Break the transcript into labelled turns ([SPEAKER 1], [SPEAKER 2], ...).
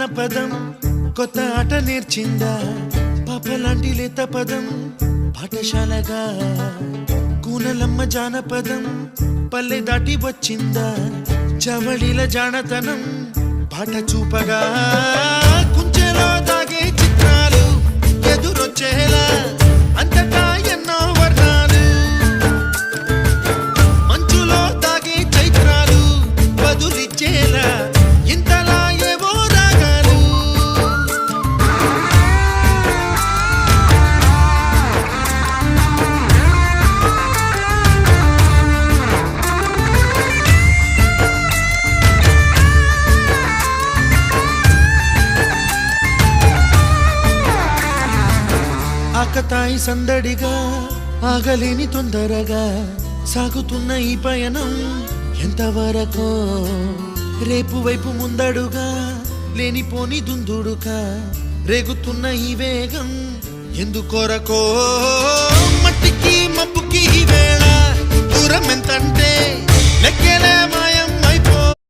[SPEAKER 1] జానపదం కొత్త ఆట నేర్చిందా పాపలాంటి లేత పదం పాఠశాలగా కూనలమ్మ జానపదం పల్లె దాటి వచ్చిందా చవళిల జానతనం పాట చూపగా కుంచెలో దాగే చిత్రాలు ఎదురొచ్చేలా అంతటా ఎన్నో వర్ణాలు మంచులో దాగే చైత్రాలు బదులిచ్చేలా ఇంతలా ఏవో రాగాలు ఆకతాయి సందడిగా ఆగలేని తొందరగా సాగుతున్న ఈ పయనం ఎంతవరకో రేపు వైపు ముందడుగా లేనిపోని దుందుడుగా రేగుతున్న ఈ వేగం ఎందుకొరకో మట్టికి మబ్బుకి ఈ వేళ దూరం ఎంతంటే లెక్కలే మాయ